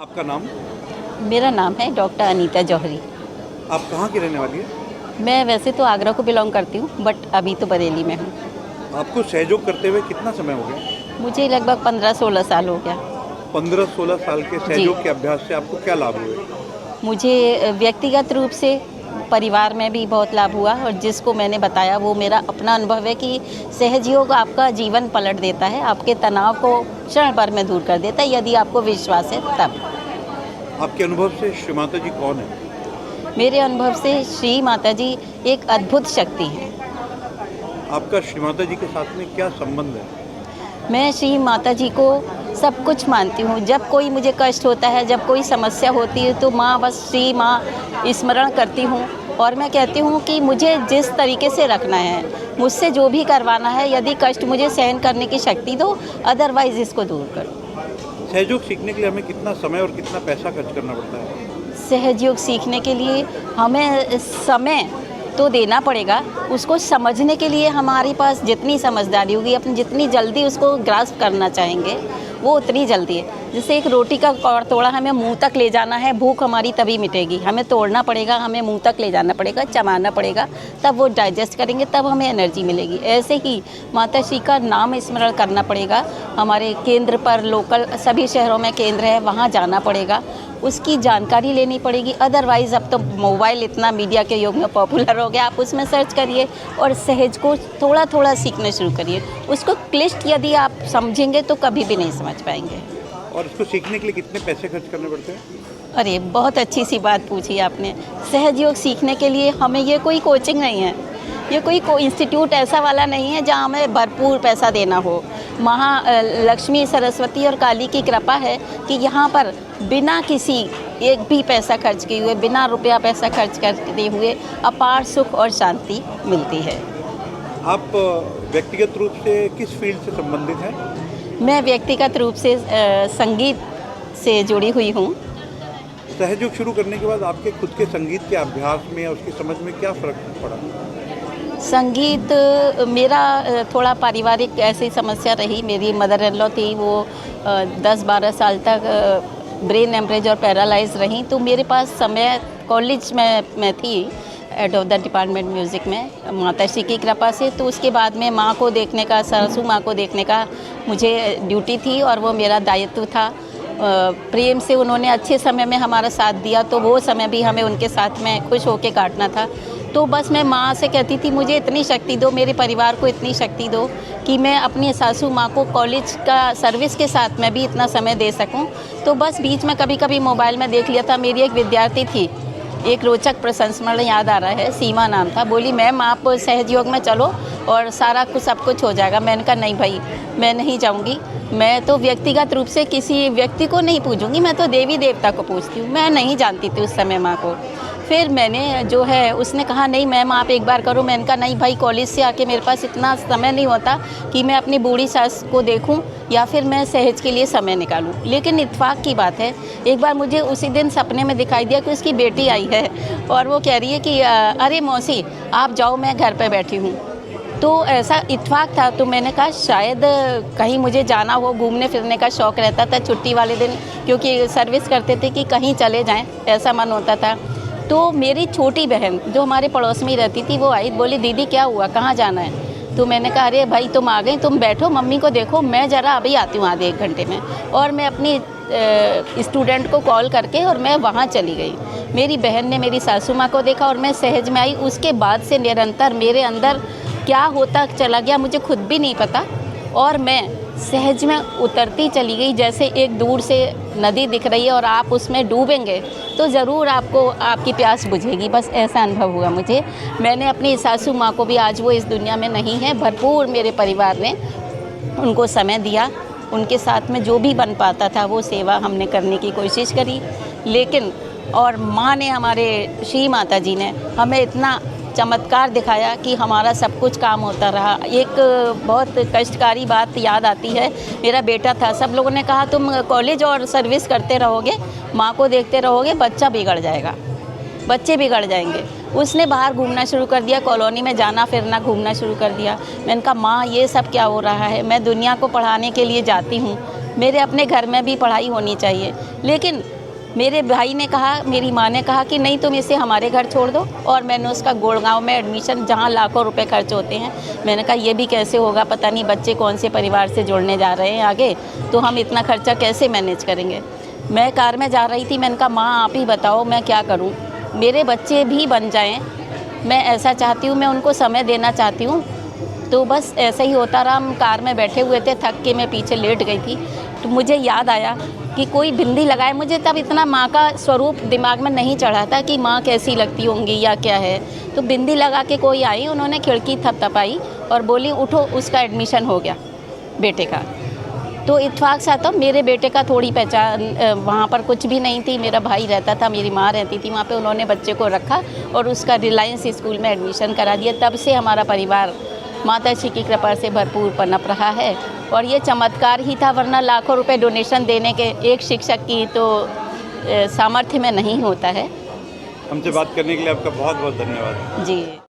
आपका नाम? मेरा नाम है डॉक्टर अनीता जौहरी। आप कहाँ की रहने वाली है? मैं वैसे तो आगरा को बिलोंग करती हूँ, बट अभी तो बरेली में हूँ। आपको सहयोग करते हुए कितना समय हो गया? मुझे लगभग 15-16 साल हो गया। 15-16 साल के जी। सहयोग के अभ्यास से आपको क्या लाभ हुए? मुझे व्यक्तिगत रूप से परिवार में भी बहुत लाभ हुआ, और जिसको मैंने बताया वो मेरा अपना अनुभव है कि सहयोग आपका जीवन पलट देता है, आपके तनाव को क्षण भर में दूर कर देता है, यदि आपको विश्वास है तब। आपके अनुभव से श्री माता जी कौन है? मेरे अनुभव से श्री माता जी एक अद्भुत शक्ति हैं। आपका श्री माता जी के साथ में क्या संबंध है? मैं श्री माता जी को सब कुछ मानती हूँ। जब कोई मुझे कष्ट होता है, जब कोई समस्या होती है, तो माँ बस श्री माँ स्मरण करती हूँ, और मैं कहती हूँ कि मुझे जिस तरीके से रखना है, मुझसे जो भी करवाना है, यदि कष्ट मुझे सहन करने की शक्ति दो, अदरवाइज़ इसको दूर करो। सहयोग सीखने के लिए हमें कितना समय और कितना पैसा खर्च करना पड़ता है? सहयोग सीखने के लिए हमें समय तो देना पड़ेगा, उसको समझने के लिए हमारे पास जितनी समझदारी होगी, अपनी जितनी जल्दी उसको ग्रास्प करना चाहेंगे, वो उतनी जल्दी है। जैसे एक रोटी का कौड़ तोड़ा हमें मुंह तक ले जाना है, भूख हमारी तभी मिटेगी। हमें तोड़ना पड़ेगा, हमें मुंह तक ले जाना पड़ेगा, चबाना पड़ेगा, तब वो डाइजेस्ट करेंगे, तब हमें एनर्जी मिलेगी। ऐसे ही माता श्री का नाम स्मरण करना पड़ेगा। हमारे केंद्र पर लोकल सभी शहरों में केंद्र है, वहाँ जाना पड़ेगा, उसकी जानकारी लेनी पड़ेगी। अदरवाइज़ अब तो मोबाइल इतना मीडिया के युग में पॉपुलर हो गया, आप उसमें सर्च करिए और सहज को थोड़ा थोड़ा सीखना शुरू करिए। उसको क्लिष्ट यदि आप समझेंगे तो कभी भी नहीं समझ पाएंगे। और इसको सीखने के लिए कितने पैसे खर्च करने पड़ते हैं? अरे बहुत अच्छी सी बात पूछी आपने। सहज योग सीखने के लिए हमें ये कोई कोचिंग नहीं है, ये कोई इंस्टीट्यूट ऐसा वाला नहीं है जहाँ हमें भरपूर पैसा देना हो। लक्ष्मी, सरस्वती और काली की कृपा है कि यहाँ पर बिना किसी एक भी पैसा खर्च किए हुए, बिना रुपया पैसा खर्च करते हुए अपार सुख और शांति मिलती है। आप व्यक्तिगत रूप से किस फील्ड से संबंधित हैं? मैं व्यक्तिगत रूप से संगीत से जुड़ी हुई हूँ। सहयोग शुरू करने के बाद आपके खुद के संगीत के अभ्यास में या उसकी समझ में क्या फ़र्क पड़ा? संगीत मेरा थोड़ा पारिवारिक ऐसी समस्या रही। मेरी मदर इन लॉ थी, वो 10-12 साल तक ब्रेन हेमरेज और पैरालाइज रहीं, तो मेरे पास समय कॉलेज में मैं थी head of the department music में, माता श्री की कृपा से। तो उसके बाद में माँ को देखने का, सासू माँ को देखने का मुझे ड्यूटी थी और वो मेरा दायित्व था। प्रेम से उन्होंने अच्छे समय में हमारा साथ दिया, तो वो समय भी हमें उनके साथ में खुश होकर काटना था। तो बस मैं माँ से कहती थी मुझे इतनी शक्ति दो, मेरे परिवार को इतनी शक्ति दो कि मैं अपनी सासू माँ को कॉलेज का सर्विस के साथ में भी इतना समय दे सकूँ। तो बस बीच में कभी कभी मोबाइल में देख लिया था। मेरी एक विद्यार्थी थी, एक रोचक प्रसंस्मरण याद आ रहा है, सीमा नाम था, बोली मैम आप सहयोग में चलो और सारा कुछ सब कुछ हो जाएगा। मैंने कहा नहीं भाई, मैं नहीं जाऊँगी। मैं तो व्यक्तिगत रूप से किसी व्यक्ति को नहीं पूजूंगी, मैं तो देवी देवता को पूजती हूँ। मैं नहीं जानती थी उस समय माँ को। फिर मैंने जो है, उसने कहा नहीं मैम आप एक बार करो। मैंने कहा नहीं भाई, कॉलेज से आके मेरे पास इतना समय नहीं होता कि मैं अपनी बूढ़ी सास को देखूं या फिर मैं सहज के लिए समय निकालूं। लेकिन इत्तेफाक की बात है, एक बार मुझे उसी दिन सपने में दिखाई दिया कि उसकी बेटी आई है और वो कह रही है कि अरे मौसी आप जाओ, मैं घर पर बैठी हूँ। तो ऐसा इत्तेफाक था। तो मैंने कहा शायद कहीं मुझे जाना हो, घूमने फिरने का शौक़ रहता था छुट्टी वाले दिन, क्योंकि सर्विस करते थे कि कहीं चले जाएं, ऐसा मन होता था। तो मेरी छोटी बहन जो हमारे पड़ोस में ही रहती थी, वो आई, बोली दीदी क्या हुआ, कहाँ जाना है? तो मैंने कहा अरे भाई तुम आ गई, तुम बैठो, मम्मी को देखो, मैं ज़रा अभी आती हूँ आधे 1 घंटे में। और मैं अपनी स्टूडेंट को कॉल करके और मैं वहाँ चली गई। मेरी बहन ने मेरी सासू माँ को देखा और मैं सहज में आई। उसके बाद से निरंतर मेरे अंदर क्या होता चला गया मुझे खुद भी नहीं पता, और मैं सहज में उतरती चली गई। जैसे एक दूर से नदी दिख रही है और आप उसमें डूबेंगे तो ज़रूर आपको आपकी प्यास बुझेगी, बस ऐसा अनुभव हुआ मुझे। मैंने अपनी सासू माँ को भी, आज वो इस दुनिया में नहीं है, भरपूर मेरे परिवार ने उनको समय दिया, उनके साथ में जो भी बन पाता था वो सेवा हमने करने की कोशिश करी। लेकिन और माँ ने, हमारे श्री माता जी ने हमें इतना चमत्कार दिखाया कि हमारा सब कुछ काम होता रहा। एक बहुत कष्टकारी बात याद आती है, मेरा बेटा था, सब लोगों ने कहा तुम कॉलेज और सर्विस करते रहोगे, माँ को देखते रहोगे, बच्चा बिगड़ जाएगा, बच्चे बिगड़ जाएंगे। उसने बाहर घूमना शुरू कर दिया, कॉलोनी में जाना फिरना, घूमना शुरू कर दिया। मैंने कहा माँ ये सब क्या हो रहा है? मैं दुनिया को पढ़ाने के लिए जाती हूँ, मेरे अपने घर में भी पढ़ाई होनी चाहिए। लेकिन मेरे भाई ने कहा, मेरी माँ ने कहा कि नहीं तुम इसे हमारे घर छोड़ दो, और मैंने उसका गुड़गांव में एडमिशन, जहाँ लाखों रुपए खर्च होते हैं, मैंने कहा ये भी कैसे होगा, पता नहीं बच्चे कौन से परिवार से जुड़ने जा रहे हैं आगे, तो हम इतना खर्चा कैसे मैनेज करेंगे। मैं कार में जा रही थी, मैंने कहा माँ आप ही बताओ मैं क्या करूँ, मेरे बच्चे भी बन जाएँ, मैं ऐसा चाहती हूँ, मैं उनको समय देना चाहती हूँ। तो बस ऐसा ही होता रहा। हम कार में बैठे हुए थे, थक के मैं पीछे लेट गई थी, तो मुझे याद आया कि कोई बिंदी लगाए। मुझे तब इतना माँ का स्वरूप दिमाग में नहीं चढ़ा था कि माँ कैसी लगती होंगी या क्या है। तो बिंदी लगा के कोई आई, उन्होंने खिड़की थपथपाई और बोली उठो, उसका एडमिशन हो गया बेटे का। तो इत्तेफाक से आता, मेरे बेटे का थोड़ी पहचान वहाँ पर कुछ भी नहीं थी। मेरा भाई रहता था, मेरी माँ रहती थी वहाँ पे, उन्होंने बच्चे को रखा और उसका रिलायंस स्कूल में एडमिशन करा दिया। तब से हमारा परिवार माता जी की कृपा से भरपूर पनप रहा है, और ये चमत्कार ही था, वरना लाखों रुपए डोनेशन देने के एक शिक्षक की तो सामर्थ्य में नहीं होता है। हमसे बात करने के लिए आपका बहुत बहुत धन्यवाद। जी।